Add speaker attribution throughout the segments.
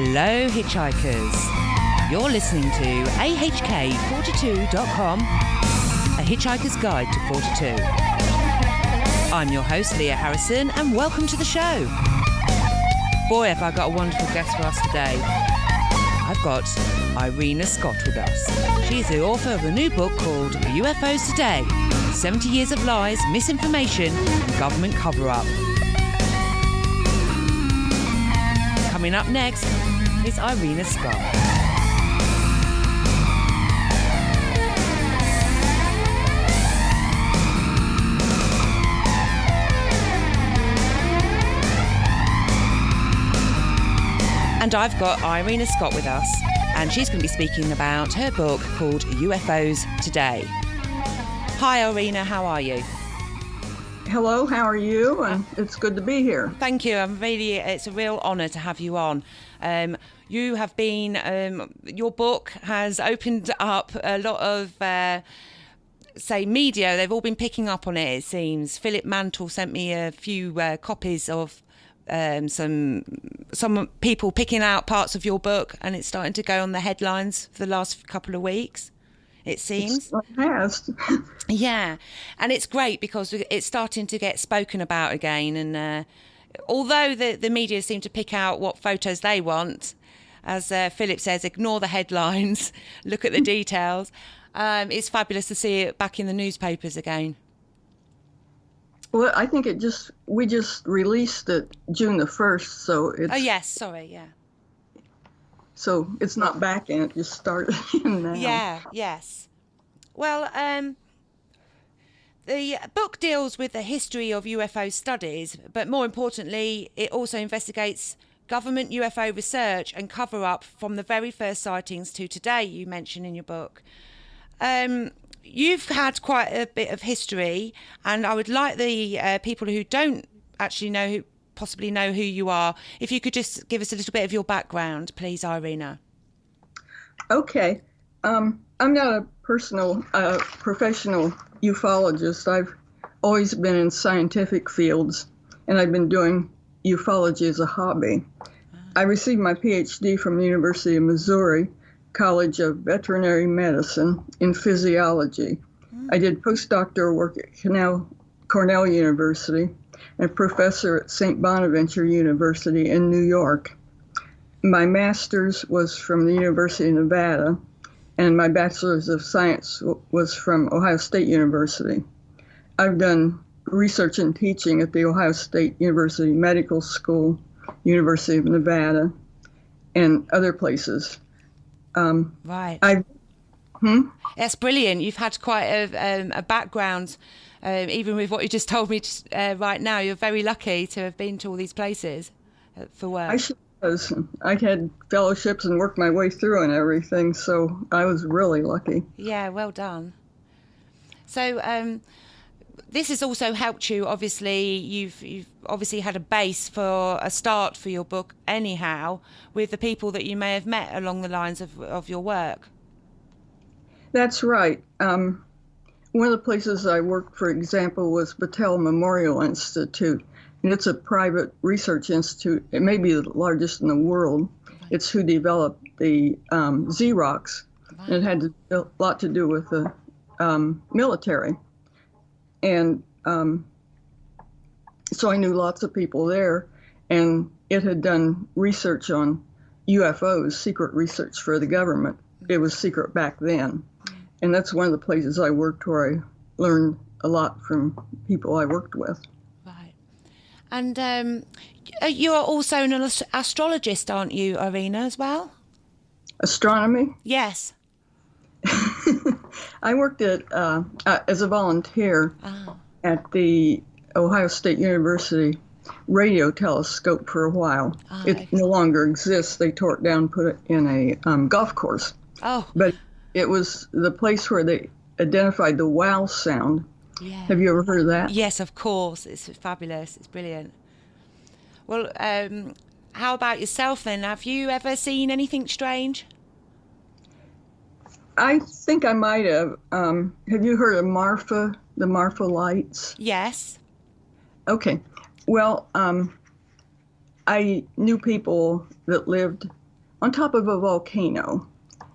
Speaker 1: Hello, hitchhikers. You're listening to ahk42.com, a hitchhiker's guide to 42. I'm your host, Leah Harrison, and welcome to the show. Boy, have I got a wonderful guest for us today. I've got Irina Scott with us. She's the author of a new book called UFOs Today, 70 Years of Lies, Misinformation, and Government Cover-Up. Coming up next is Irina Scott. And I've got Irina Scott with us, and she's going to be speaking about her book called UFOs Today. Hi Irina, how are you?
Speaker 2: Hello, how are you? And it's good to be here.
Speaker 1: Thank you. It's a real honour to have you on. You have been, your book has opened up a lot of, media. They've all been picking up on it seems. Philip Mantle sent me a few copies of some people picking out parts of your book, and it's starting to go on the headlines for the last couple of weeks, it seems.
Speaker 2: It has.
Speaker 1: Yeah, and it's great because it's starting to get spoken about again, and although the media seem to pick out what photos they want, as Philip says, ignore the headlines, look at the details. It's fabulous to see it back in the newspapers again.
Speaker 2: Well, I think we just released it June the 1st, so it's...
Speaker 1: Oh, yes, sorry, yeah.
Speaker 2: So it's not back in, it just started in now.
Speaker 1: Yeah, yes. Well, the book deals with the history of UFO studies, but more importantly, it also investigates government UFO research and cover-up from the very first sightings to today, you mentioned in your book. You've had quite a bit of history, and I would like the people who don't actually possibly know who you are, if you could just give us a little bit of your background, please, Irina.
Speaker 2: Okay. I'm not a professional ufologist. I've always been in scientific fields, and I've been doing ufology as a hobby. I received my PhD from the University of Missouri College of Veterinary Medicine in physiology. I did postdoctoral work at Cornell University and a professor at St. Bonaventure University in New York. My master's was from the University of Nevada, and my bachelor's of science was from Ohio State University. I've done research and teaching at the Ohio State University Medical School, University of Nevada, and other places.
Speaker 1: Right. That's brilliant. You've had quite a background, even with what you just told me right now. You're very lucky to have been to all these places for work.
Speaker 2: I sure was. I had fellowships and worked my way through and everything, so I was really lucky.
Speaker 1: Yeah, well done. So this has also helped you. Obviously, you've obviously had a base for a start for your book anyhow, with the people that you may have met along the lines of your work.
Speaker 2: That's right. One of the places I worked, for example, was Battelle Memorial Institute, and it's a private research institute. It may be the largest in the world. Right. It's who developed the Xerox, right. And it had a lot to do with the military. And so I knew lots of people there, and it had done research on UFOs, secret research for the government. It was secret back then. And that's one of the places I worked where I learned a lot from people I worked with.
Speaker 1: Right. And you are also an astrologist, aren't you, Irina, as well?
Speaker 2: Astronomy?
Speaker 1: Yes.
Speaker 2: I worked as a volunteer at the Ohio State University radio telescope for a while. It no longer exists. They tore it down, put it in a golf course. Oh. But it was the place where they identified the wow sound. Yeah. Have you ever heard of that?
Speaker 1: Yes, of course. It's fabulous. It's brilliant. Well, how about yourself then? Have you ever seen anything strange?
Speaker 2: I think I might have. Have you heard of Marfa, the Marfa lights?
Speaker 1: Yes.
Speaker 2: Okay. Well, I knew people that lived on top of a volcano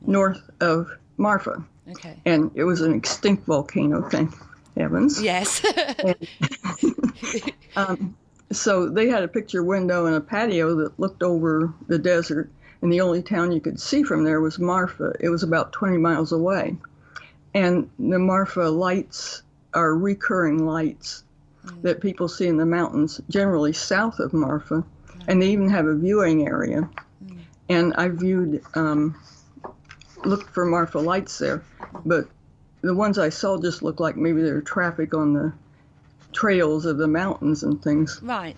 Speaker 2: north of Marfa.
Speaker 1: Okay.
Speaker 2: And it was an extinct volcano, thank heavens.
Speaker 1: Yes.
Speaker 2: So they had a picture window and a patio that looked over the desert, and the only town you could see from there was Marfa. It was about 20 miles away. And the Marfa lights are recurring lights that people see in the mountains, generally south of Marfa, and they even have a viewing area. And I looked for Marfa lights there, but the ones I saw just looked like maybe there were traffic on the trails of the mountains and things.
Speaker 1: Right.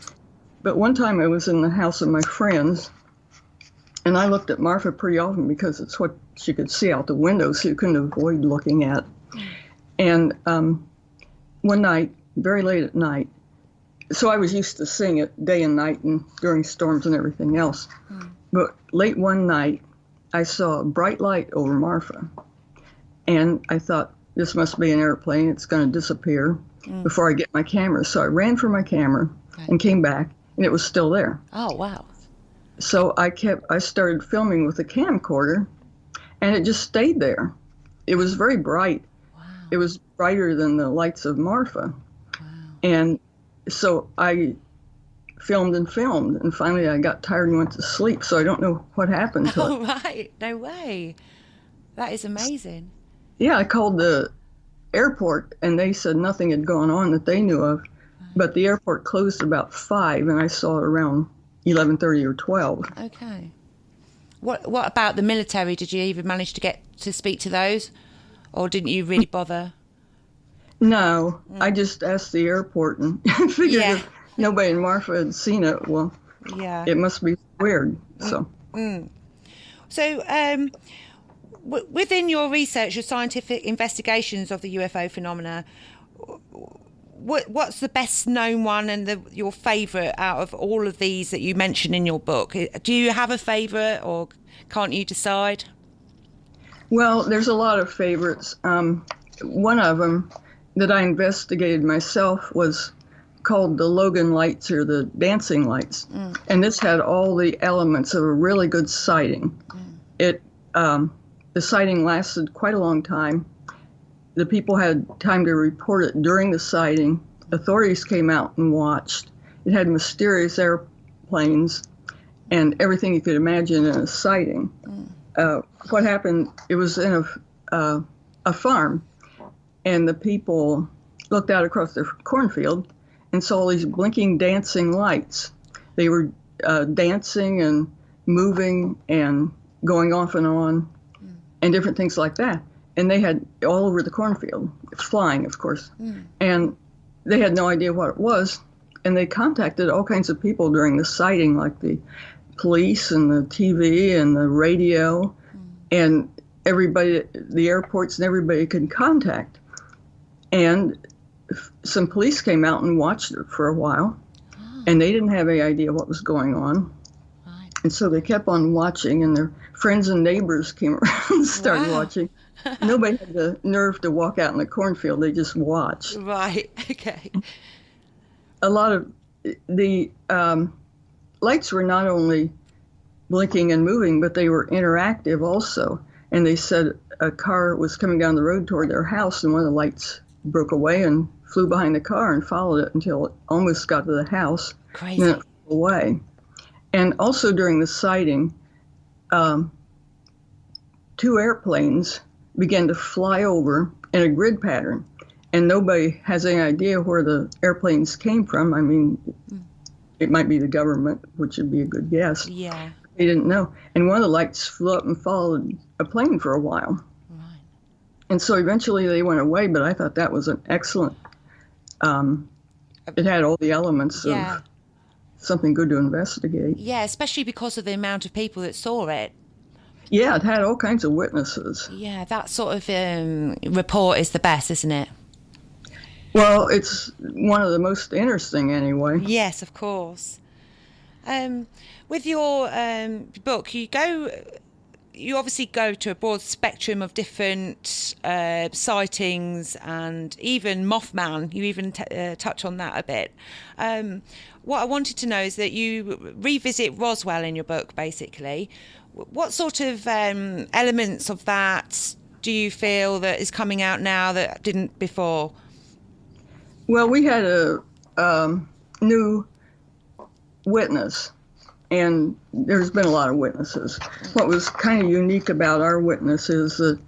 Speaker 2: But one time I was in the house of my friends, and I looked at Marfa pretty often because it's what she could see out the window, so you couldn't avoid looking at. And one night, very late at night, so I was used to seeing it day and night and during storms and everything else. But late one night, I saw a bright light over Marfa. And I thought, this must be an airplane. It's going to disappear before I get my camera. So I ran for my camera and came back, and it was still there.
Speaker 1: Oh, wow.
Speaker 2: So I started filming with a camcorder, and it just stayed there. It was very bright.
Speaker 1: Wow.
Speaker 2: It was brighter than the lights of Marfa.
Speaker 1: Wow.
Speaker 2: And so I filmed, and finally I got tired and went to sleep, so I don't know what happened to it.
Speaker 1: Oh, right. No way. That is amazing.
Speaker 2: Yeah, I called the airport, and they said nothing had gone on that they knew of, but the airport closed about 5, and I saw it around 11:30 or 12.
Speaker 1: Okay. What about the military? Did you even manage to get to speak to those, or didn't you really bother?
Speaker 2: No, I just asked the airport and figured if nobody in Marfa had seen it, well, it must be weird. So,
Speaker 1: So, within your research, your scientific investigations of the UFO phenomena, what's the best known one and your favourite out of all of these that you mention in your book? Do you have a favourite, or can't you decide?
Speaker 2: Well, there's a lot of favorites. One of them that I investigated myself was called the Logan lights, or the dancing lights. And this had all the elements of a really good sighting. The sighting lasted quite a long time. The people had time to report it during the sighting. Authorities came out and watched. It had mysterious airplanes and everything you could imagine in a sighting. What happened, it was in a farm, and the people looked out across the cornfield and saw these blinking, dancing lights. They were dancing and moving and going off and on and different things like that. And they had all over the cornfield, flying, of course. And they had no idea what it was. And they contacted all kinds of people during the sighting, like the police and the TV and the radio, and everybody, the airports and everybody could contact. And some police came out and watched it for a while, and they didn't have any idea what was going on. And so they kept on watching, and their friends and neighbors came around and started watching. Nobody had the nerve to walk out in the cornfield. They just watched.
Speaker 1: Right, okay.
Speaker 2: A lot of the lights were not only blinking and moving, but they were interactive also. And they said a car was coming down the road toward their house, and one of the lights broke away and flew behind the car and followed it until it almost got to the house.
Speaker 1: Crazy.
Speaker 2: And then it flew away. And also during the sighting, 2 airplanes began to fly over in a grid pattern, and nobody has any idea where the airplanes came from. I mean, it might be the government, which would be a good guess.
Speaker 1: Yeah.
Speaker 2: They didn't know. And one of the lights flew up and followed a plane for a while.
Speaker 1: Right.
Speaker 2: And so eventually they went away, but I thought that was an excellent, it had all the elements of something good to investigate.
Speaker 1: Yeah, especially because of the amount of people that saw it.
Speaker 2: Yeah, it had all kinds of witnesses.
Speaker 1: Yeah, that sort of report is the best, isn't it?
Speaker 2: Well, it's one of the most interesting anyway.
Speaker 1: Yes, of course. With your book, you obviously go to a broad spectrum of different sightings, and even Mothman, you even touch on that a bit. What I wanted to know is that you revisit Roswell in your book, basically. What sort of elements of that do you feel that is coming out now that didn't before?
Speaker 2: Well, we had a new witness, and there's been a lot of witnesses. What was kind of unique about our witness is that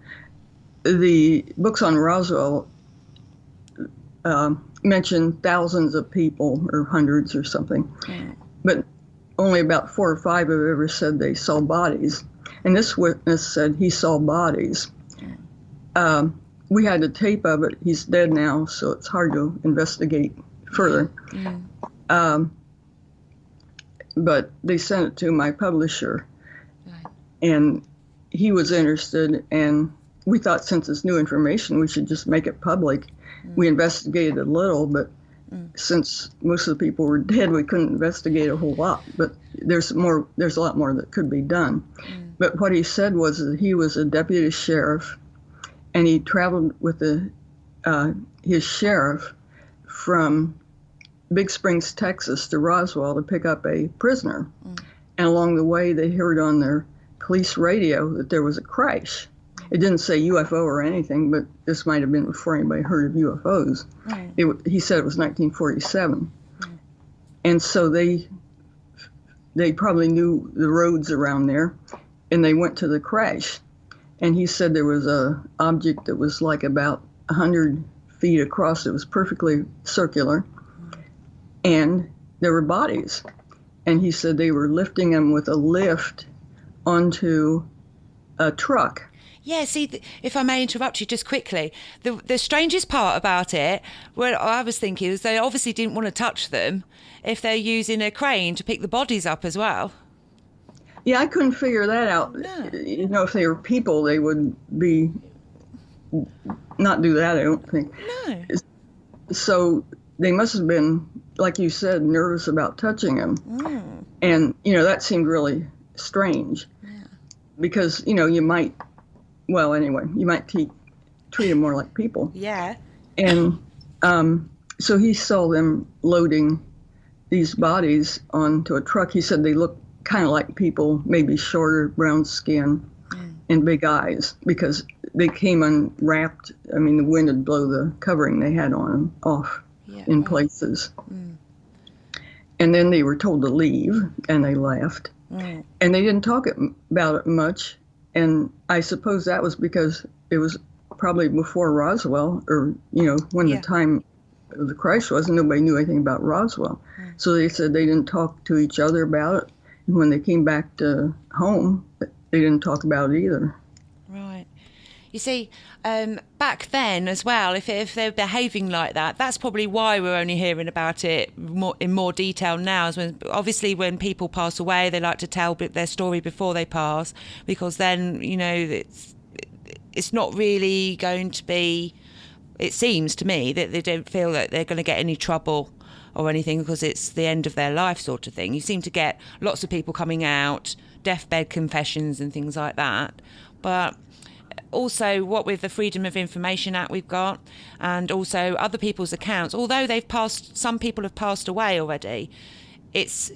Speaker 2: the books on Roswell mentioned thousands of people or hundreds or something, but only about 4 or 5 have ever said they saw bodies. And this witness said he saw bodies. We had a tape of it. He's dead now, so it's hard to investigate further. But they sent it to my publisher, and he was interested, and we thought since it's new information, we should just make it public. We investigated a little, but since most of the people were dead, we couldn't investigate a whole lot. But there's a lot more that could be done. But what he said was that he was a deputy sheriff, and he traveled with his sheriff from Big Springs, Texas to Roswell to pick up a prisoner. And along the way, they heard on their police radio that there was a crash. It didn't say UFO or anything, but this might have been before anybody heard of UFOs. He said it was 1947. And so they probably knew the roads around there, and they went to the crash. And he said there was a object that was like about 100 feet across. It was perfectly circular, and there were bodies. And he said they were lifting them with a lift onto a truck.
Speaker 1: Yeah, see, if I may interrupt you just quickly, the strangest part about it, what I was thinking is they obviously didn't want to touch them if they're using a crane to pick the bodies up as well.
Speaker 2: Yeah, I couldn't figure that out.
Speaker 1: No.
Speaker 2: You know, if they were people, they would not do that, I don't think.
Speaker 1: No.
Speaker 2: So they must have been, like you said, nervous about touching him. And, that seemed really strange. Because, you might treat them more like people.
Speaker 1: Yeah.
Speaker 2: And so he saw them loading these bodies onto a truck. He said they looked kind of like people, maybe shorter, brown skin, and big eyes, because they came unwrapped. I mean, the wind would blow the covering they had on them off in places. And then they were told to leave, and they left. And they didn't talk about it much. And I suppose that was because it was probably before Roswell, or, when the time of the crash was, and nobody knew anything about Roswell. So they said they didn't talk to each other about it. And when they came back to home, they didn't talk about it either.
Speaker 1: Right. You see, back then as well, if they're behaving like that, that's probably why we're only hearing about it in more detail now. Is when people pass away, they like to tell their story before they pass, because then, it's not really going to be, it seems to me, that they don't feel that they're going to get any trouble or anything because it's the end of their life sort of thing. You seem to get lots of people coming out, deathbed confessions and things like that. But also, what with the Freedom of Information Act we've got, and also other people's accounts, although some people have passed away already, it's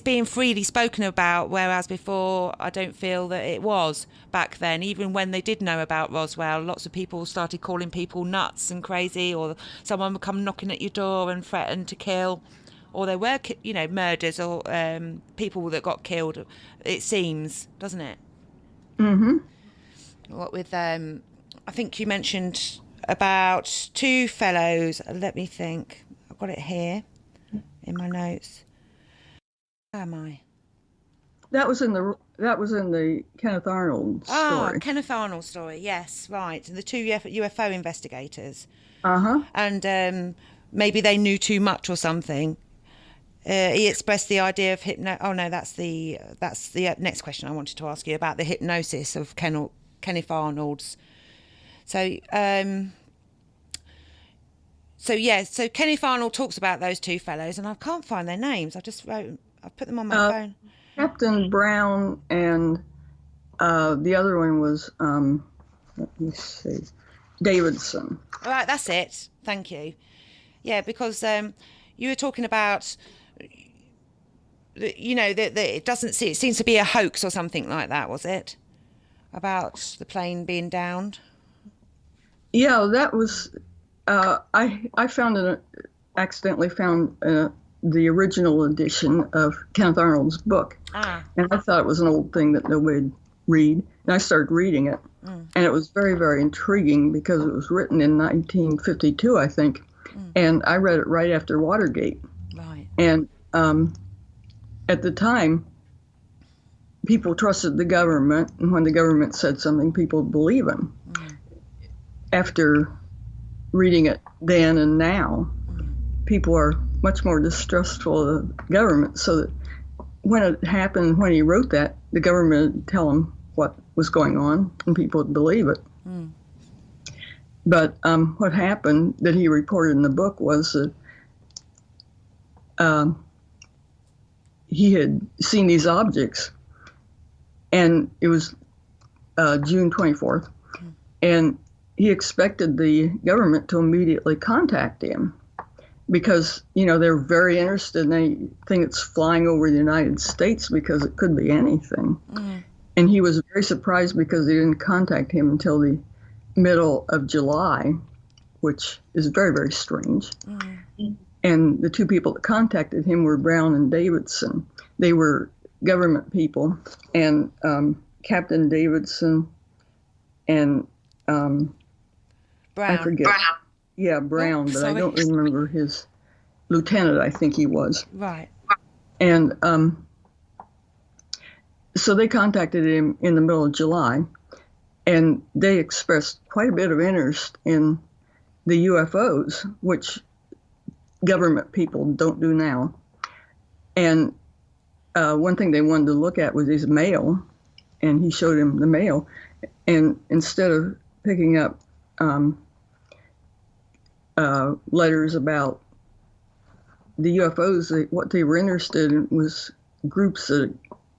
Speaker 1: being freely spoken about, whereas before I don't feel that it was back then. Even when they did know about Roswell, lots of people started calling people nuts and crazy, or someone would come knocking at your door and threaten to kill, or there were murders or people that got killed. It seems, doesn't it? What with I think you mentioned about 2 fellows. Let me think. I've got it here in my notes. Where am I? That was in the
Speaker 2: Kenneth Arnold story.
Speaker 1: Kenneth Arnold story. Yes, right. And the 2 UFO investigators. And maybe they knew too much or something. He expressed the idea of that's the next question I wanted to ask you about, the hypnosis of Kenneth Arnold's. So Kenneth Arnold talks about those 2 fellows, and I can't find their names. I put them on my phone.
Speaker 2: Captain Brown and the other one was, let me see, Davidson.
Speaker 1: All right, that's it. Thank you. Yeah, because you were talking about that it doesn't see. It seems to be a hoax or something like that. Was it about the plane being downed?
Speaker 2: Yeah, that was. I accidentally found the original edition of Kenneth Arnold's book, and I thought it was an old thing that nobody'd read. And I started reading it, and it was very, very intriguing because it was written in 1952, I think, and I read it right after Watergate.
Speaker 1: Right.
Speaker 2: And at the time, people trusted the government, and when the government said something, people would believe them. After reading it then and now, people are much more distrustful of the government, so that when it happened, when he wrote that, the government would tell him what was going on, and people would believe it. But what happened that he reported in the book was that he had seen these objects, and it was June 24th, and he expected the government to immediately contact him because, they're very interested in anything that's flying over the United States because it could be anything. And he was very surprised because they didn't contact him until the middle of July, which is very, very strange. And the two people that contacted him were Brown and Davidson. They were government people, and Captain Davidson and
Speaker 1: Brown.
Speaker 2: I forget. Yeah, Brown, but I don't remember his lieutenant, I think he was.
Speaker 1: Right.
Speaker 2: And so they contacted him in the middle of July, and they expressed quite a bit of interest in the UFOs, which government people don't do now. And one thing they wanted to look at was his mail, and he showed him the mail. And instead of picking up letters about the UFOs, what they were interested in was groups that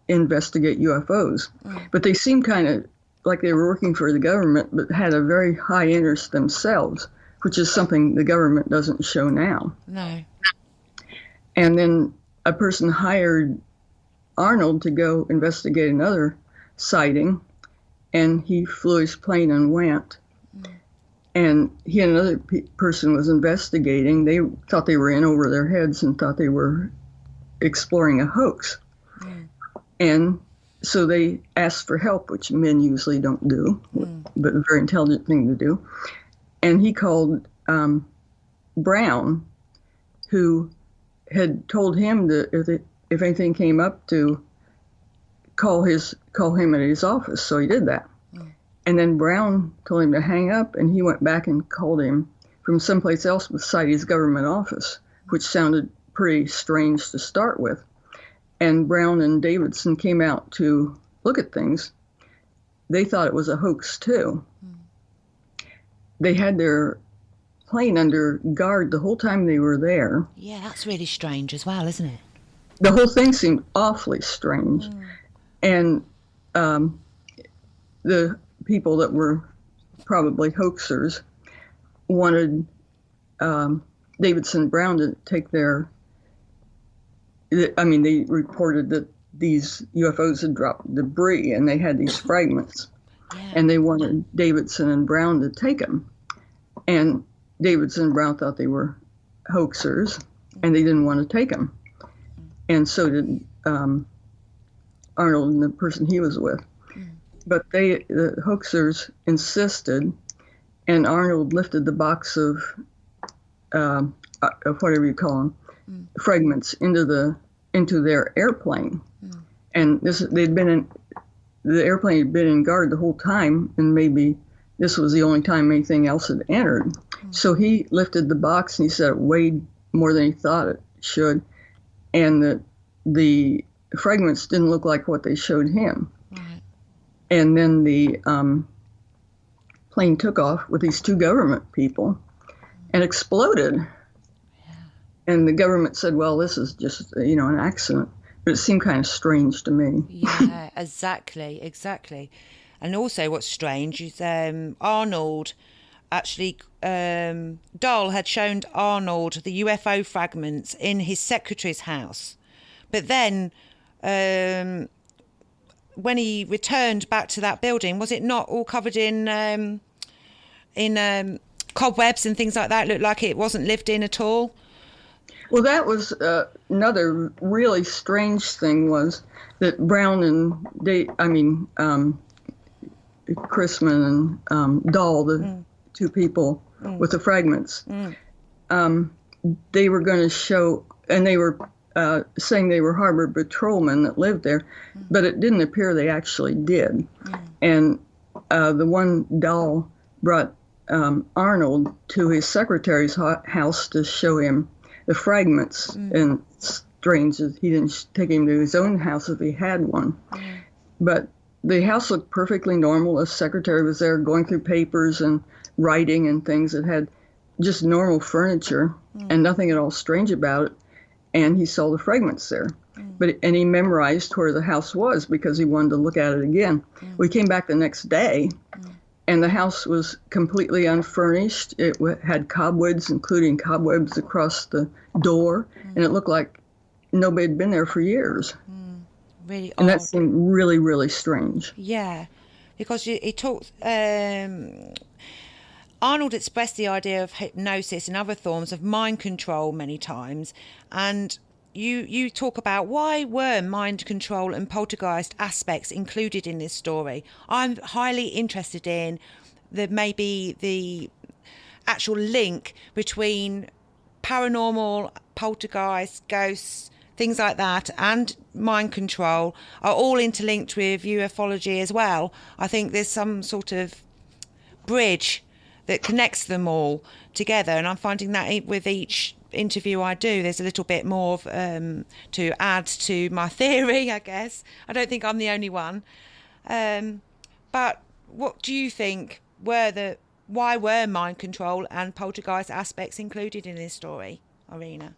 Speaker 2: investigate UFOs. But they seemed kind of like they were working for the government, but had a very high interest themselves, which is something the government doesn't show now.
Speaker 1: No.
Speaker 2: And then a person hired Arnold to go investigate another sighting, and he flew his plane and went. And he and another person was investigating. They thought they were in over their heads and thought they were exploring a hoax. And so they asked for help, which men usually don't do, but a very intelligent thing to do. And he called Brown, who had told him that if anything came up, to call him at his office. So he did that. And then Brown told him to hang up, and he went back and called him from someplace else beside his government office, which sounded pretty strange to start with. And Brown and Davidson came out to look at things. They thought it was a hoax too. They had their plane under guard the whole time they were there.
Speaker 1: Yeah, that's really strange as well, isn't it?
Speaker 2: The whole thing seemed awfully strange. And the people that were probably hoaxers wanted Davidson and Brown to take they reported that these UFOs had dropped debris and they had these fragments. And they wanted Davidson and Brown to take them. And Davidson and Brown thought they were hoaxers, and they didn't want to take them. And so did Arnold and the person he was with. But the hoaxers insisted, and Arnold lifted the box of whatever you call them, fragments into their airplane. And the airplane had been in guard the whole time, and maybe this was the only time anything else had entered. So he lifted the box, and he said it weighed more than he thought it should, and that the fragments didn't look like what they showed him. And then the plane took off with these two government people and exploded. And the government said, well, this is just, an accident. But it seemed kind of strange to me.
Speaker 1: Yeah, exactly. And also what's strange is Arnold, actually, Dahl had shown Arnold the UFO fragments in his secretary's house. But then when he returned back to that building, was it not all covered in cobwebs and things like that? It looked like it wasn't lived in at all.
Speaker 2: Well, that was another really strange thing, was that Brown and Chrisman and Dahl, the two people with the fragments, they were going to show, and they were saying they were harbor patrolmen that lived there, but it didn't appear they actually did. And the one Dahl brought Arnold to his secretary's house to show him the fragments, and strange that he didn't take him to his own house if he had one. But the house looked perfectly normal. The secretary was there going through papers and writing and things. It had just normal furniture and nothing at all strange about it. And he saw the fragments there. And he memorized where the house was because he wanted to look at it again. We came back the next day, and the house was completely unfurnished. It had cobwebs, including cobwebs across the door, and it looked like nobody had been there for years.
Speaker 1: Really
Speaker 2: and
Speaker 1: odd.
Speaker 2: That seemed really, really strange.
Speaker 1: Yeah, because he talked. Arnold expressed the idea of hypnosis and other forms of mind control many times, and you talk about why were mind control and poltergeist aspects included in this story. I'm highly interested in the actual link between paranormal, poltergeist, ghosts, things like that, and mind control are all interlinked with ufology as well. I think there's some sort of bridge that connects them all together, and I'm finding that with each interview I do, there's a little bit more to add to my theory, I guess. I don't think I'm the only one. But what do you think why were mind control and poltergeist aspects included in this story, Irena?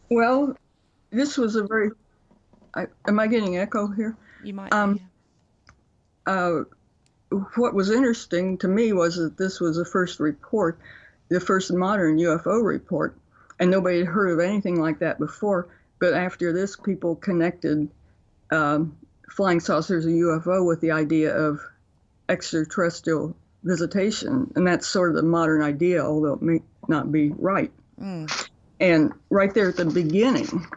Speaker 2: Well, this was a very... am I getting echo here?
Speaker 1: You might.
Speaker 2: What was interesting to me was that this was the first modern UFO report, and nobody had heard of anything like that before. But after this, people connected flying saucers and UFO with the idea of extraterrestrial visitation, and that's sort of the modern idea, although it may not be right. And right there at the beginning,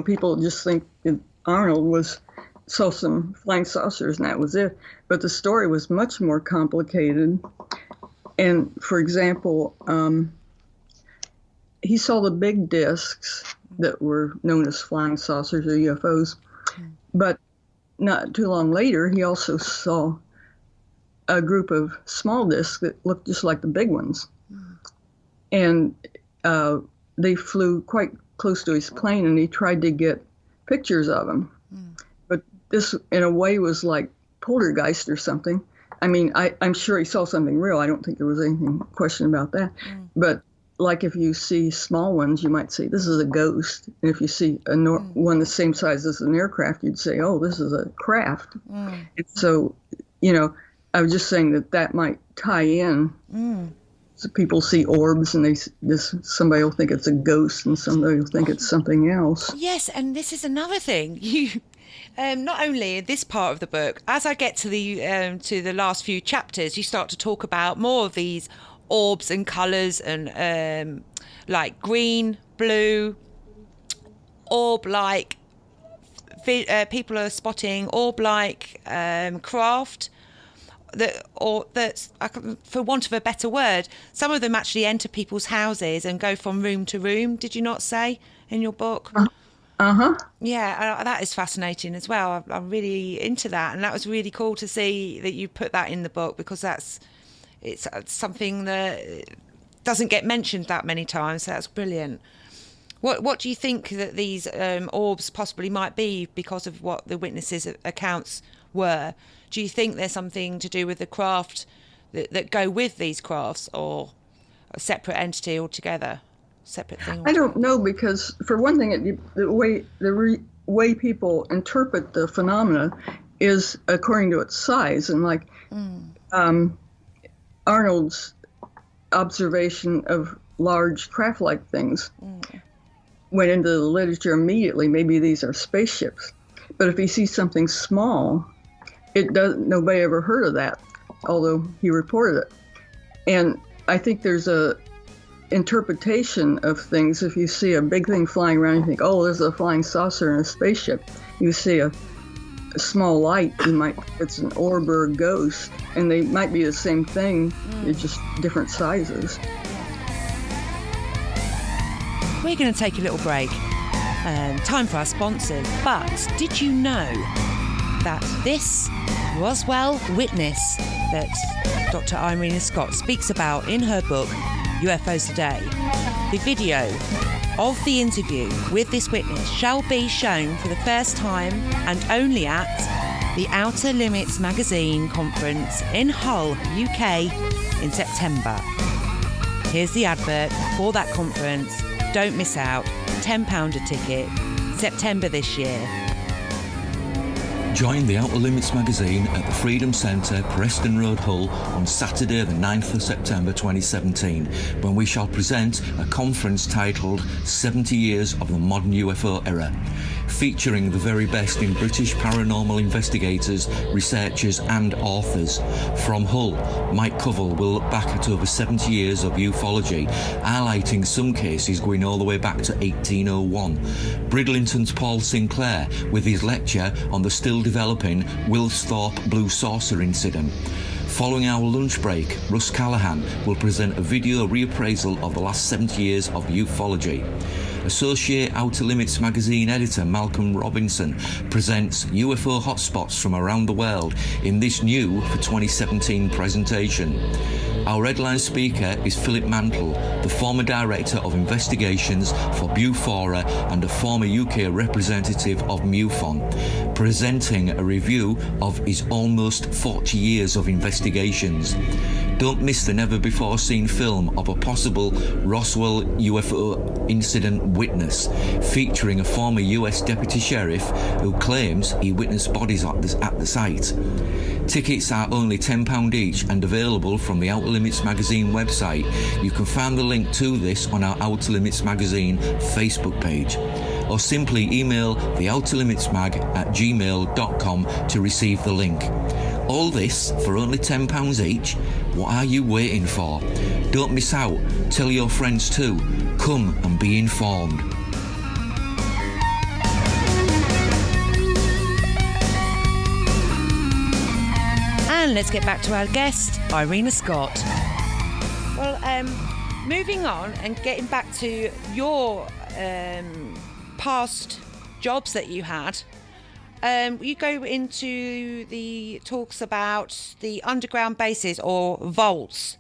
Speaker 2: people just think that Arnold saw some flying saucers and that was it. But the story was much more complicated. And for example, he saw the big discs that were known as flying saucers or UFOs. But not too long later, he also saw a group of small discs that looked just like the big ones. And they flew quite close to his plane, and he tried to get pictures of them. But this, in a way, was like poltergeist or something. I mean, I'm sure he saw something real. I don't think there was any question about that. But like if you see small ones, you might say, this is a ghost. And if you see one the same size as an aircraft, you'd say, oh, this is a craft. And so, I was just saying that might tie in. So people see orbs, and somebody will think it's a ghost, and somebody will think it's something else.
Speaker 1: Yes, and this is another thing. You, not only in this part of the book, as I get to the last few chapters, you start to talk about more of these orbs and colours, and like green, blue, orb-like. People are spotting orb-like craft. That's, for want of a better word, some of them actually enter people's houses and go from room to room. Did you not say in your book? Yeah, that is fascinating as well. I'm really into that, and that was really cool to see that you put that in the book, because it's something that doesn't get mentioned that many times. So that's brilliant. What do you think that these orbs possibly might be because of what the witnesses' accounts were? Do you think there's something to do with the craft that go with these crafts, or a separate entity altogether? Separate thing altogether?
Speaker 2: I don't know, because for one thing, the way people interpret the phenomena is according to its size, and like Arnold's observation of large craft-like things went into the literature immediately, maybe these are spaceships. But if he sees something small, nobody ever heard of that, although he reported it. And I think there's a interpretation of things. If you see a big thing flying around, you think, oh, there's a flying saucer in a spaceship. You see a small light, it's an orb or a ghost, and they might be the same thing, they're just different sizes.
Speaker 1: We're going to take a little break. Time for our sponsors. But did you know that this Roswell witness that Dr. Irina Scott speaks about in her book, UFOs Today, the video of the interview with this witness shall be shown for the first time and only at the Outer Limits magazine conference in Hull, UK in September. Here's the advert for that conference. Don't miss out. £10 a ticket. September this year.
Speaker 3: Join the Outer Limits magazine at the Freedom Centre, Preston Road, Hull on Saturday the 9th of September 2017, when we shall present a conference titled 70 Years of the Modern UFO Era, featuring the very best in British paranormal investigators, researchers and authors. From Hull, Mike Covell will look back at over 70 years of ufology, highlighting some cases going all the way back to 1801. Bridlington's Paul Sinclair with his lecture on the still developing Wilsthorpe Blue Saucer incident. Following our lunch break, Russ Callahan will present a video reappraisal of the last 70 years of ufology. Associate Outer Limits magazine editor Malcolm Robinson presents UFO hotspots from around the world in this new for 2017 presentation. Our headline speaker is Philip Mantle, the former Director of Investigations for Bufora and a former UK representative of MUFON, presenting a review of his almost 40 years of investigations. Don't miss the never-before-seen film of a possible Roswell UFO incident witness, featuring a former US Deputy Sheriff who claims he witnessed bodies at the site. Tickets are only £10 each and available from the Outer Limits magazine website. You can find the link to this on our Outer Limits magazine Facebook page, or simply email theouterlimitsmag@gmail.com to receive the link. All this for only £10 each? What are you waiting for? Don't miss out. Tell your friends too. Come and be informed.
Speaker 1: And let's get back to our guest, Irina Scott. Well, moving on and getting back to your past jobs that you had, you go into the talks about the underground bases or vaults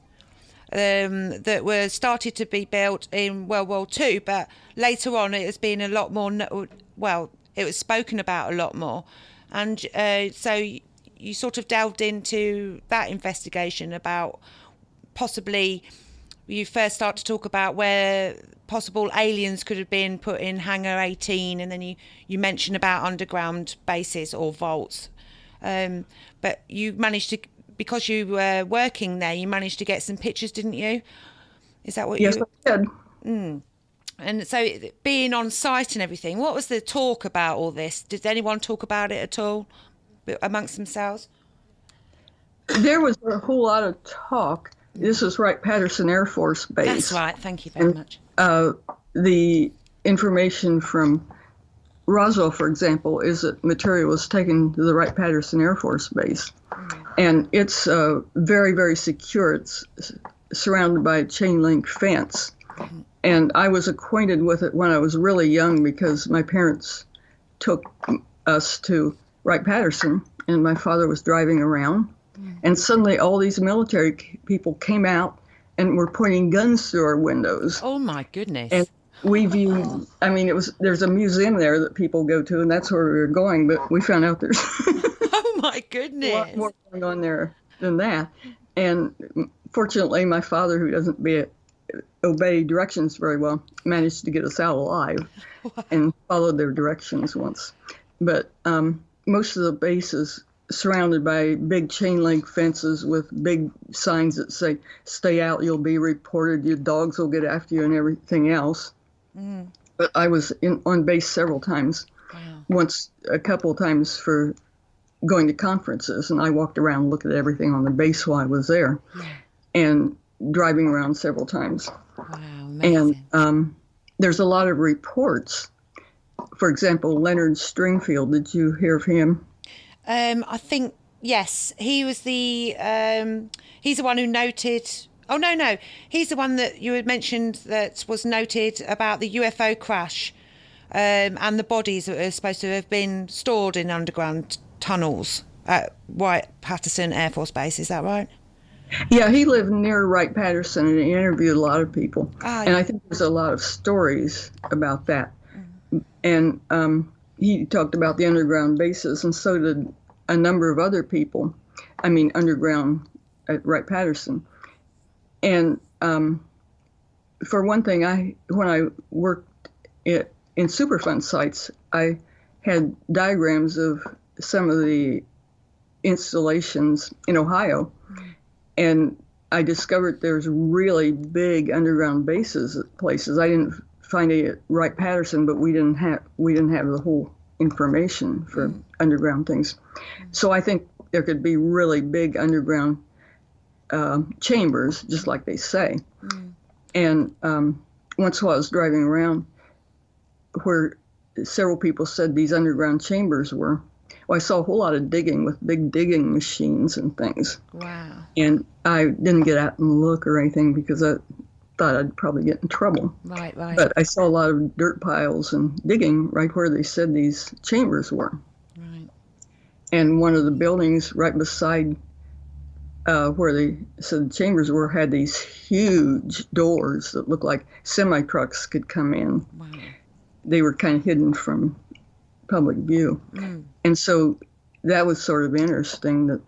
Speaker 1: that were started to be built in World War II, but later on it has been a lot more, it was spoken about a lot more. And so you sort of delved into that investigation about possibly, you first start to talk about where possible aliens could have been put in Hangar 18, and then you mention about underground bases or vaults. But you managed to, because you were working there, you managed to get some pictures, didn't you? Is that what
Speaker 2: Yes,
Speaker 1: you...
Speaker 2: I did.
Speaker 1: And so being on site and everything, what was the talk about all this? Did anyone talk about it at all amongst themselves?
Speaker 2: There was a whole lot of talk. This was Wright-Patterson Air Force Base.
Speaker 1: That's right. Thank you very much.
Speaker 2: The information from Roswell, for example, is that material was taken to the Wright-Patterson Air Force Base. And it's very, very secure. It's surrounded by a chain link fence. And I was acquainted with it when I was really young because my parents took us to Wright-Patterson, and my father was driving around. And suddenly all these military people came out and were pointing guns through our windows.
Speaker 1: Oh, my goodness.
Speaker 2: And we viewed, there's a museum there that people go to, and that's where we were going, but we found out there's
Speaker 1: oh, my goodness.
Speaker 2: a lot more going on there than that. And fortunately, my father, who doesn't obey directions very well, managed to get us out alive and followed their directions once. But most of the bases surrounded by big chain link fences with big signs that say, stay out, you'll be reported, your dogs will get after you and everything else. but I was on base several times.
Speaker 1: Wow.
Speaker 2: Once, a couple of times for going to conferences, and I walked around and looked at everything on the base while I was there, and driving around several times.
Speaker 1: Wow, amazing.
Speaker 2: And there's a lot of reports. For example, Leonard Stringfield, did you hear of him?
Speaker 1: I think, yes, he was he's the one who noted, oh, no, he's the one that you had mentioned that was noted about the UFO crash and the bodies that are supposed to have been stored in underground tunnels at Wright-Patterson Air Force Base, is that right?
Speaker 2: Yeah, he lived near Wright-Patterson, and he interviewed a lot of people. And I think there's a lot of stories about that. And he talked about the underground bases, and so did a number of other people. I mean, underground at Wright-Patterson. And for one thing, when I worked in Superfund sites, I had diagrams of some of the installations in Ohio, and I discovered there's really big underground bases at places. I didn't find it at Wright-Patterson, but we didn't have the whole information for underground things. So I think there could be really big underground chambers, just like they say. And once while I was driving around, where several people said these underground chambers were, well, I saw a whole lot of digging with big digging machines and things.
Speaker 1: Wow.
Speaker 2: And I didn't get out and look or anything because I thought I'd probably get in trouble.
Speaker 1: Right.
Speaker 2: But I saw a lot of dirt piles and digging right where they said these chambers were.
Speaker 1: Right.
Speaker 2: And one of the buildings right beside where they said the chambers were had these huge doors that looked like semi-trucks could come in.
Speaker 1: Wow.
Speaker 2: They were kind of hidden from public view. And so that was sort of interesting that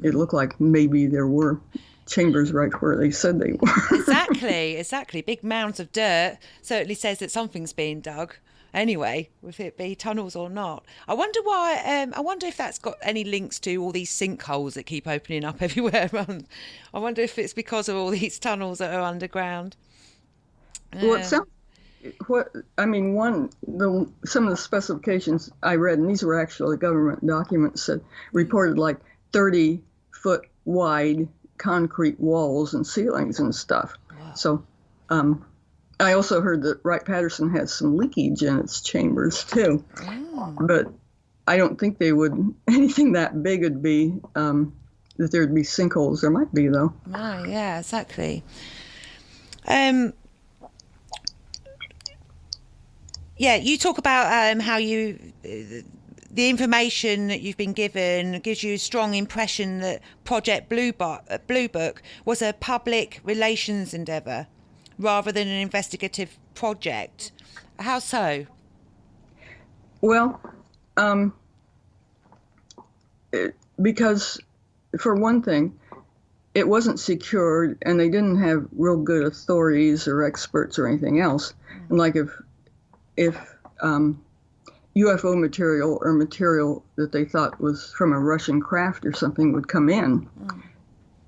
Speaker 2: it looked like maybe there were chambers right where they said they were.
Speaker 1: Exactly. Big mounds of dirt certainly says that something's being dug. Anyway, if it be tunnels or not. I wonder why. I wonder if that's got any links to all these sinkholes that keep opening up everywhere around. I wonder if it's because of all these tunnels that are underground.
Speaker 2: Well, it sounds. Some of the specifications I read, and these were actually government documents, that reported like 30-foot wide concrete walls and ceilings and stuff.
Speaker 1: Wow.
Speaker 2: So I also heard that Wright-Patterson has some leakage in its chambers too.
Speaker 1: Oh.
Speaker 2: But I don't think anything that big would be, that there'd be sinkholes. There might be though.
Speaker 1: Right, yeah, exactly. Yeah, you talk about how the information that you've been given gives you a strong impression that Project Blue Book was a public relations endeavour rather than an investigative project. How so?
Speaker 2: Well, because for one thing, it wasn't secured, and they didn't have real good authorities or experts or anything else. And like if UFO material or material that they thought was from a Russian craft or something would come in,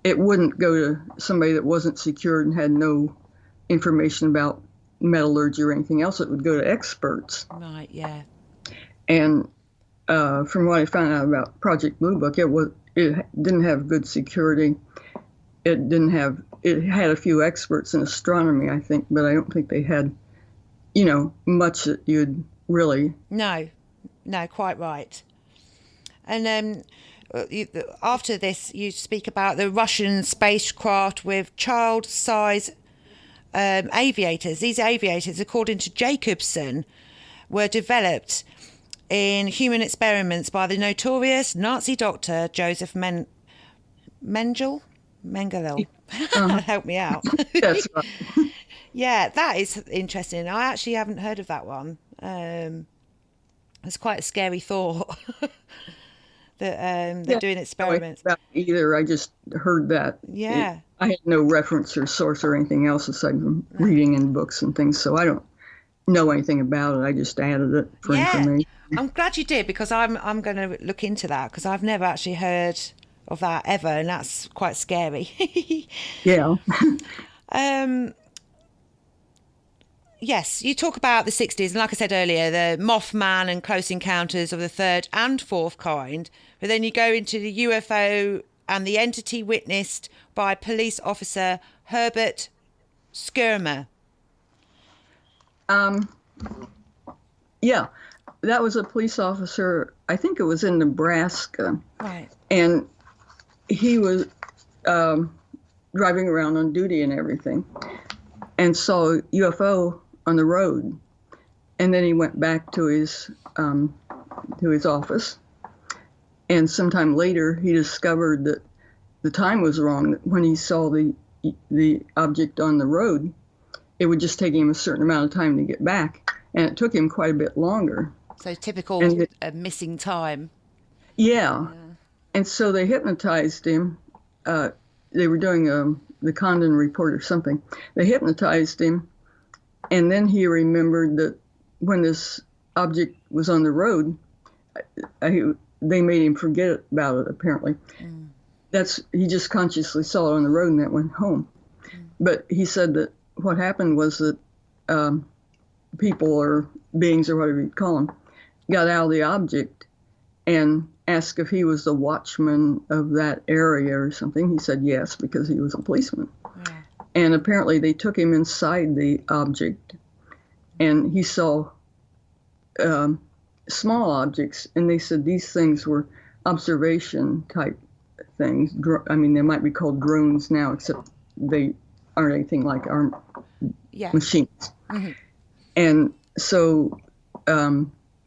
Speaker 2: it wouldn't go to somebody that wasn't secured and had no information about metallurgy or anything else. It would go to experts.
Speaker 1: Right, yeah.
Speaker 2: And from what I found out about Project Blue Book, it didn't have good security. It had a few experts in astronomy, I think, but I don't think they had much that you'd really. No,
Speaker 1: quite right. And after this, you speak about the Russian spacecraft with child-size aviators. These aviators, according to Jacobson, were developed in human experiments by the notorious Nazi doctor Joseph Mengele. Help me out.
Speaker 2: That's right.
Speaker 1: Yeah, that is interesting. I actually haven't heard of that one. It's quite a scary thought that they're doing experiments.
Speaker 2: About either, I just heard that.
Speaker 1: Yeah.
Speaker 2: I had no reference or source or anything else aside from reading in books and things, so I don't know anything about it. I just added it for information.
Speaker 1: I'm glad you did, because I'm going to look into that, because I've never actually heard of that ever, and that's quite scary.
Speaker 2: Yeah.
Speaker 1: yes, you talk about the 60s, and like I said earlier, the Mothman and Close Encounters of the Third and Fourth Kind, but then you go into the UFO and the entity witnessed by police officer Herbert Schema.
Speaker 2: Yeah, that was a police officer, I think it was in Nebraska.
Speaker 1: Right.
Speaker 2: And he was driving around on duty and everything and saw a UFO on the road. And then he went back to his office. And sometime later, he discovered that the time was wrong. That when he saw the object on the road, it would just take him a certain amount of time to get back. And it took him quite a bit longer.
Speaker 1: So typical missing time.
Speaker 2: Yeah. And so they hypnotized him. They were doing the Condon report or something. They hypnotized him. And then he remembered that when this object was on the road, they made him forget about it, apparently. He just consciously saw it on the road and that went home. But he said that what happened was that people or beings or whatever you'd call them got out of the object and asked if he was the watchman of that area or something. He said yes, because he was a policeman. Yeah. And apparently they took him inside the object and he saw small objects, and they said these things were observation type things. I mean, they might be called drones now, except they aren't anything like our machines. Mm-hmm. And so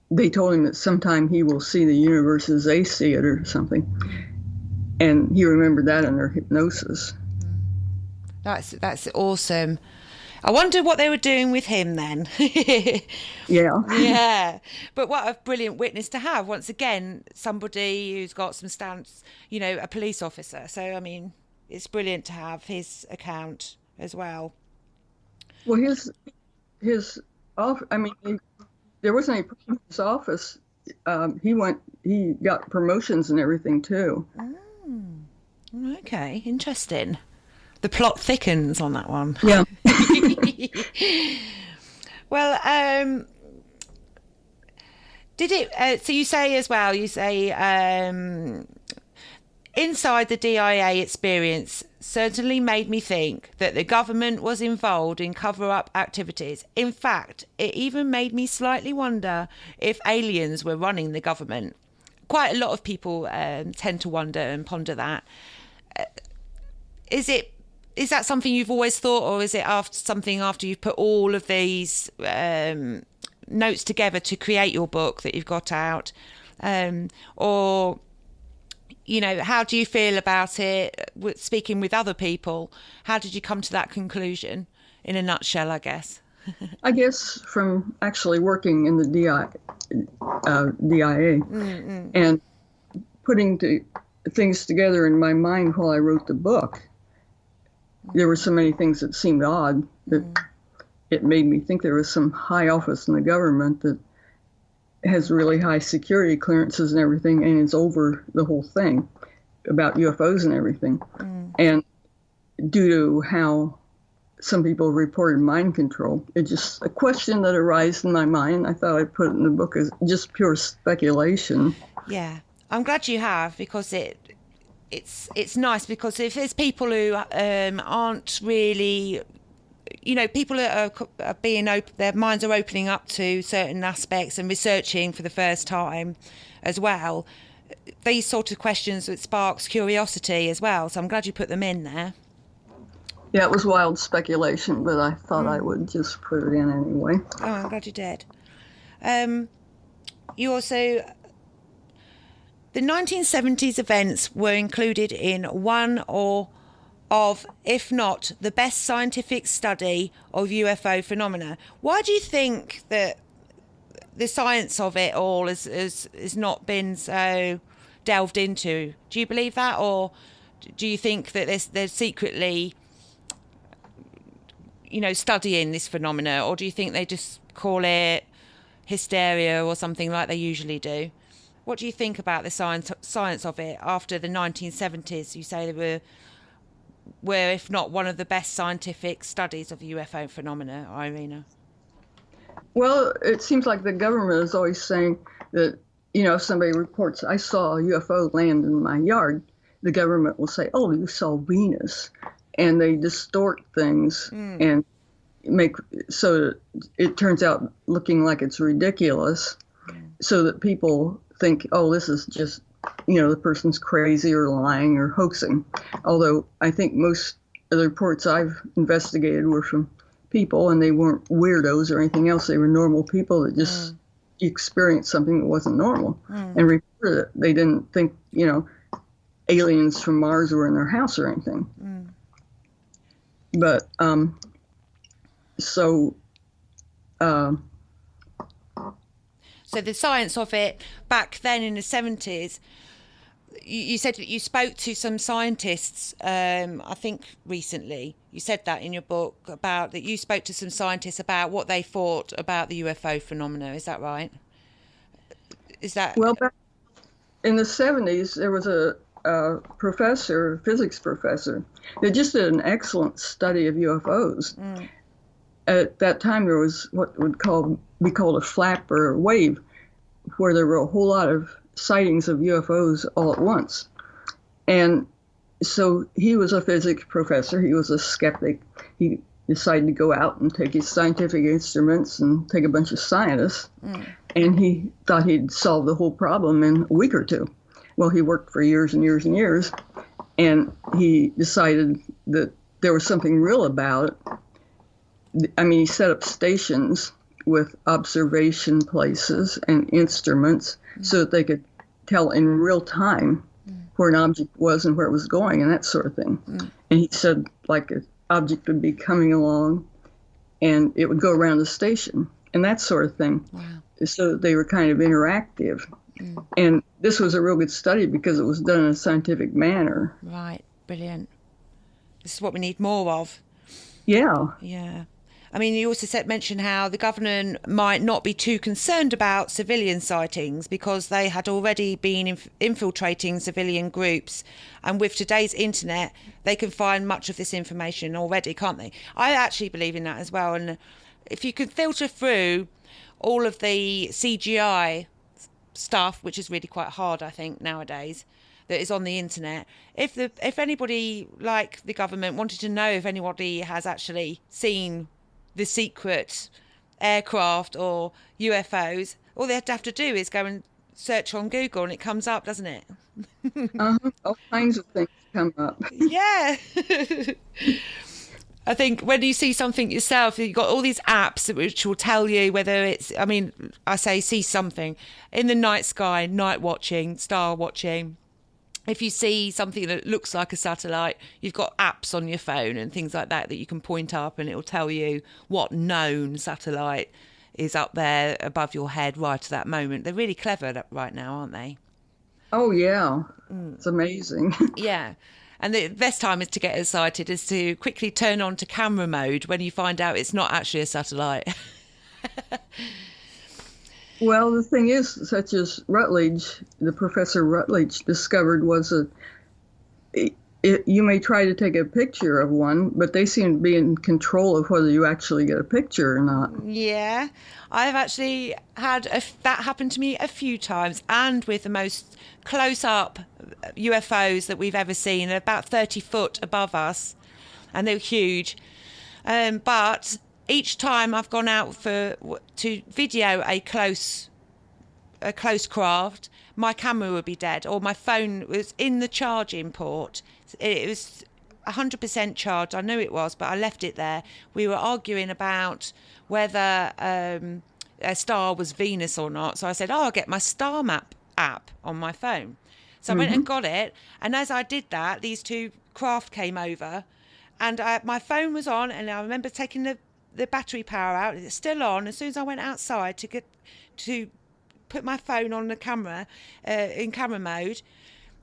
Speaker 2: they told him that sometime he will see the universe as they see it or something. And he remembered that under hypnosis.
Speaker 1: That's awesome. I wonder what they were doing with him then.
Speaker 2: Yeah.
Speaker 1: Yeah. But what a brilliant witness to have. Once again, somebody who's got some stance, a police officer. So, I mean, it's brilliant to have his account as well.
Speaker 2: Well, his office, I mean, there wasn't any problem in his office. He got promotions and everything too.
Speaker 1: Okay, interesting. The plot thickens on that one.
Speaker 2: Yeah.
Speaker 1: Well, did it? So you say as well. You say inside the DIA experience certainly made me think that the government was involved in cover-up activities. In fact, it even made me slightly wonder if aliens were running the government. Quite a lot of people tend to wonder and ponder that. Is that something you've always thought, or is it after you've put all of these notes together to create your book that you've got out? Or, how do you feel about it? Speaking with other people, how did you come to that conclusion? In a nutshell, I guess.
Speaker 2: I guess from actually working in the DIA and putting things together in my mind while I wrote the book. There were so many things that seemed odd that it made me think there was some high office in the government that has really high security clearances and everything, and is over the whole thing about UFOs and everything. And due to how some people reported mind control, it's just a question that arose in my mind. I thought I'd put it in the book as just pure speculation.
Speaker 1: Yeah, I'm glad you have, because it's nice, because if there's people who aren't really, people are being open, their minds are opening up to certain aspects and researching for the first time as well, these sort of questions, it sparks curiosity as well. So I'm glad you put them in there.
Speaker 2: Yeah, it was wild speculation, but I thought I would just put it in anyway.
Speaker 1: Oh, I'm glad you did. You also... The 1970s events were included in one of, if not the best scientific study of UFO phenomena. Why do you think that the science of it all has not been so delved into? Do you believe that, or do you think that they're secretly, studying this phenomena, or do you think they just call it hysteria or something like they usually do? What do you think about the science of it after the 1970s? You say they were, if not one of the best scientific studies of UFO phenomena, Irena.
Speaker 2: Well, it seems like the government is always saying that, if somebody reports, I saw a UFO land in my yard, the government will say, oh, you saw Venus. And they distort things and make so that it turns out looking like it's ridiculous so that people think, oh, this is just, the person's crazy or lying or hoaxing. Although I think most of the reports I've investigated were from people, and they weren't weirdos or anything else. They were normal people that just experienced something that wasn't normal and reported it. They didn't think, aliens from Mars were in their house or anything. But so
Speaker 1: the science of it back then in the 70s, you said that you spoke to some scientists, I think recently. You said that in your book about that you spoke to some scientists about what they thought about the UFO phenomena. Is that right? Is that...
Speaker 2: Well, back in the 70s, there was a physics professor, that just did an excellent study of UFOs. At that time, there was what would be called a flap or a wave, where there were a whole lot of sightings of UFOs all at once. And so he was a physics professor. He was a skeptic. He decided to go out and take his scientific instruments and take a bunch of scientists. And he thought he'd solve the whole problem in a week or two. Well, he worked for years and years and years, and he decided that there was something real about it. I mean, he set up stations with observation places and instruments so that they could tell in real time where an object was and where it was going and that sort of thing. And he said, like, an object would be coming along and it would go around the station and that sort of thing.
Speaker 1: Wow.
Speaker 2: So they were kind of interactive. And this was a real good study because it was done in a scientific manner.
Speaker 1: Right, brilliant. This is what we need more of.
Speaker 2: Yeah.
Speaker 1: Yeah. I mean, you also mentioned how the government might not be too concerned about civilian sightings because they had already been infiltrating civilian groups. And with today's internet, they can find much of this information already, can't they? I actually believe in that as well. And if you could filter through all of the CGI stuff, which is really quite hard, I think, nowadays, that is on the internet. If anybody like the government wanted to know if anybody has actually seen the secret aircraft or UFOs, all they have to do is go and search on Google and it comes up, doesn't it?
Speaker 2: All kinds of things come up.
Speaker 1: Yeah. I think when you see something yourself, you've got all these apps which will tell you whether it's, I mean, I say see something in the night sky, night watching, star watching. If you see something that looks like a satellite, you've got apps on your phone and things like that you can point up and it will tell you what known satellite is up there above your head right at that moment. They're really clever right now, aren't they?
Speaker 2: Oh, yeah. It's amazing.
Speaker 1: Yeah. And the best time is to get excited is to quickly turn on to camera mode when you find out it's not actually a satellite.
Speaker 2: Well, the thing is, such as Rutledge, the Professor Rutledge discovered was that you may try to take a picture of one, but they seem to be in control of whether you actually get a picture or not.
Speaker 1: Yeah, I've actually had that happen to me a few times, and with the most close-up UFOs that we've ever seen. They're about 30 foot above us, and they're huge. But each time I've gone out to video a close craft, my camera would be dead, or my phone was in the charging port. It was 100% charged. I knew it was, but I left it there. We were arguing about whether a star was Venus or not. So I said, I'll get my star map app on my phone. So I went and got it. And as I did that, these two craft came over and my phone was on. And I remember taking the battery power out. It's still on. As soon as I went outside to put my phone on the camera, in camera mode,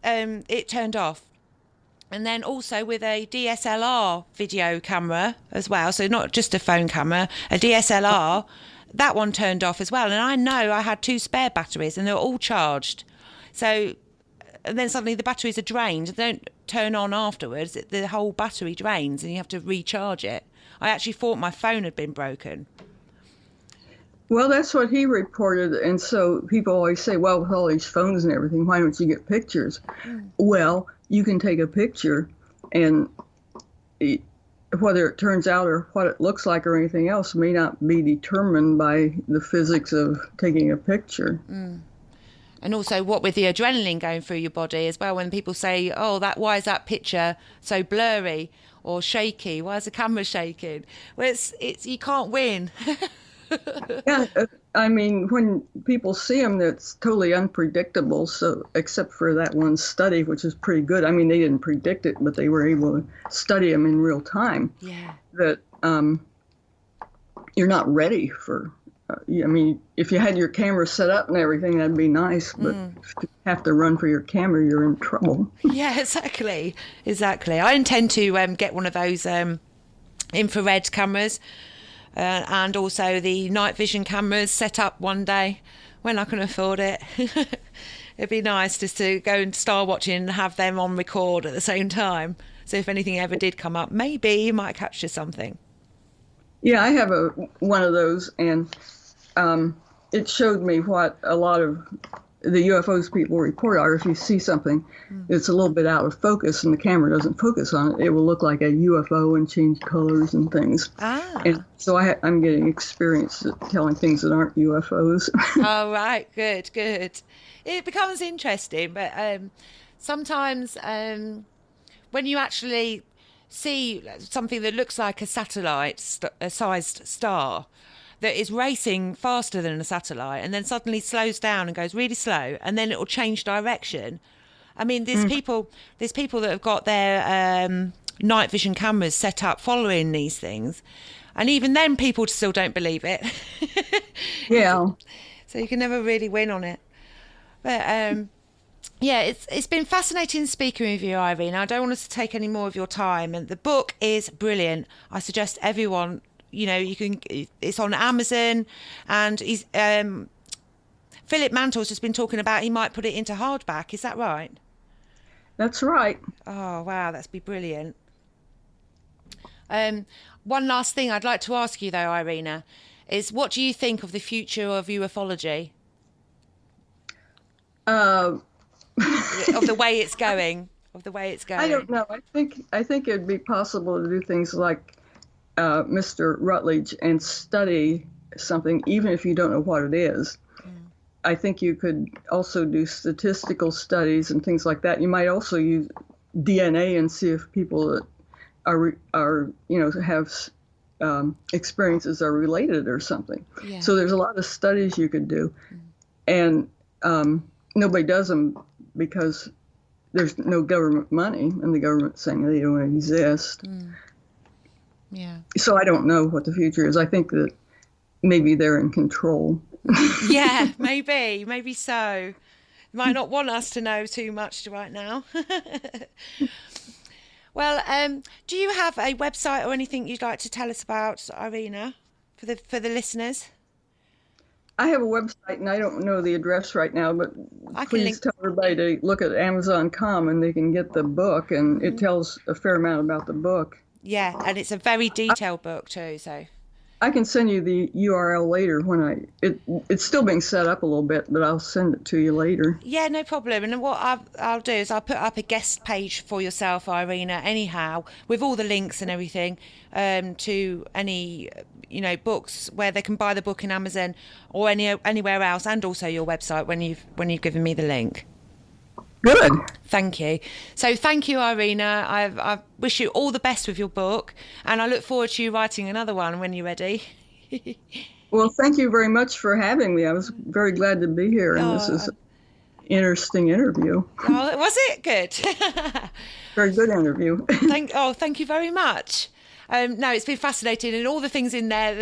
Speaker 1: it turned off. And then also with a DSLR video camera as well, so not just a phone camera, a DSLR, that one turned off as well. And I know I had 2 spare batteries and they were all charged. So, and then suddenly the batteries are drained. They don't turn on afterwards. The whole battery drains and you have to recharge it. I actually thought my phone had been broken.
Speaker 2: Well, that's what he reported. And so people always say, well, with all these phones and everything, why don't you get pictures? Well, you can take a picture and whether it turns out or what it looks like or anything else may not be determined by the physics of taking a picture.
Speaker 1: And also what with the adrenaline going through your body as well, when people say, oh, why is that picture so blurry or shaky? Why is the camera shaking? Well, it's you can't win.
Speaker 2: Yeah, I mean, when people see them, that's totally unpredictable. So, except for that one study, which is pretty good. I mean, they didn't predict it, but they were able to study them in real time.
Speaker 1: Yeah.
Speaker 2: That you're not ready for. I mean, if you had your camera set up and everything, that'd be nice. But if you have to run for your camera, you're in trouble.
Speaker 1: Yeah, exactly. I intend to get one of those infrared cameras. And also the night vision cameras set up one day when I can afford it. It'd be nice just to go and star watching and have them on record at the same time. So if anything ever did come up, maybe you might capture something.
Speaker 2: Yeah, I have one of those, and it showed me what a lot of the UFOs people report are. If you see something that's a little bit out of focus and the camera doesn't focus on it, it will look like a UFO and change colors and things. And so I'm getting experience at telling things that aren't UFOs.
Speaker 1: Oh, right. Good. It becomes interesting, but sometimes when you actually see something that looks like a satellite-sized star, that is racing faster than a satellite and then suddenly slows down and goes really slow and then it will change direction. I mean, there's people that have got their night vision cameras set up following these things, and even then people still don't believe it.
Speaker 2: Yeah.
Speaker 1: So you can never really win on it. But yeah, it's been fascinating speaking with you, Irene. I don't want us to take any more of your time, and the book is brilliant. I suggest everyone, it's on Amazon, and he's Philip Mantle's just been talking about he might put it into hardback. Is that right?
Speaker 2: That's right.
Speaker 1: Oh, wow, that'd be brilliant. One last thing I'd like to ask you, though, Irina, is what do you think of the future of ufology? Of the way it's going. I don't
Speaker 2: know. I think it'd be possible to do things like Mr. Rutledge and study something, even if you don't know what it is. I think you could also do statistical studies and things like that. You might also use DNA and see if people that are have experiences are related or something. Yeah. So there's a lot of studies you could do, and nobody does them because there's no government money, and the government's saying they don't exist. Yeah. So I don't know what the future is. I think that maybe they're in control.
Speaker 1: Yeah, maybe so. Might not want us to know too much right now. Well, do you have a website or anything you'd like to tell us about, Irina, for the listeners?
Speaker 2: I have a website, and I don't know the address right now, but please tell everybody to look at Amazon.com, and they can get the book, and it tells a fair amount about the book.
Speaker 1: Yeah, and it's a very detailed book too, so.
Speaker 2: I can send you the URL later when it's still being set up a little bit, but I'll send it to you later.
Speaker 1: Yeah, no problem. And what I'll do is I'll put up a guest page for yourself, Irina, anyhow, with all the links and everything to any books where they can buy the book in Amazon or anywhere else, and also your website when you've given me the link.
Speaker 2: Good.
Speaker 1: Thank you. So thank you, Irina. I wish you all the best with your book, and I look forward to you writing another one when you're ready.
Speaker 2: Well, thank you very much for having me. I was very glad to be here, and this is an interesting interview.
Speaker 1: Oh, was it? Good.
Speaker 2: Very good interview.
Speaker 1: Thank you very much. No, it's been fascinating, and all the things in there,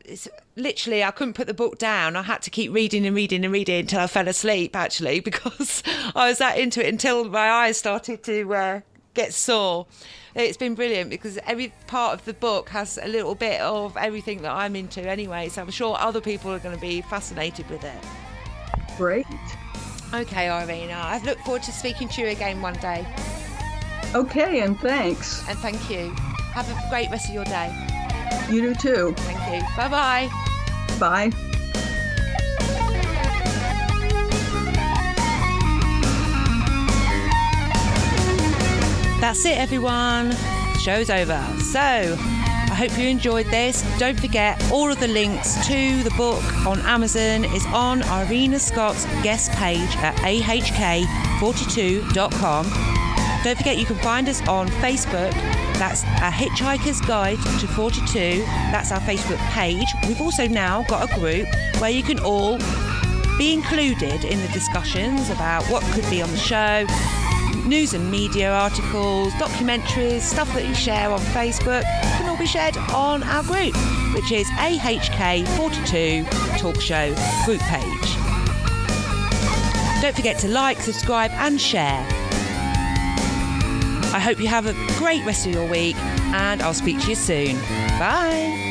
Speaker 1: it's literally, I couldn't put the book down. I had to keep reading until I fell asleep, actually, because I was that into it until my eyes started to get sore. It's been brilliant because every part of the book has a little bit of everything that I'm into anyway, so I'm sure other people are going to be fascinated with it.
Speaker 2: Great.
Speaker 1: Okay, Irina, I look forward to speaking to you again one day.
Speaker 2: Okay, and thanks.
Speaker 1: And thank you. Have a great rest of your day.
Speaker 2: You do too.
Speaker 1: Thank you. Bye-bye.
Speaker 2: Bye.
Speaker 1: That's it, everyone. The show's over. So, I hope you enjoyed this. Don't forget, all of the links to the book on Amazon is on Irina Scott's guest page at ahk42.com. Don't forget, you can find us on Facebook. That's A Hitchhiker's Guide to 42. That's our Facebook page. We've also now got a group where you can all be included in the discussions about what could be on the show, news and media articles, documentaries, stuff that you share on Facebook can all be shared on our group, which is AHK42 Talk Show group page. Don't forget to like, subscribe and share. I hope you have a great rest of your week, and I'll speak to you soon. Bye.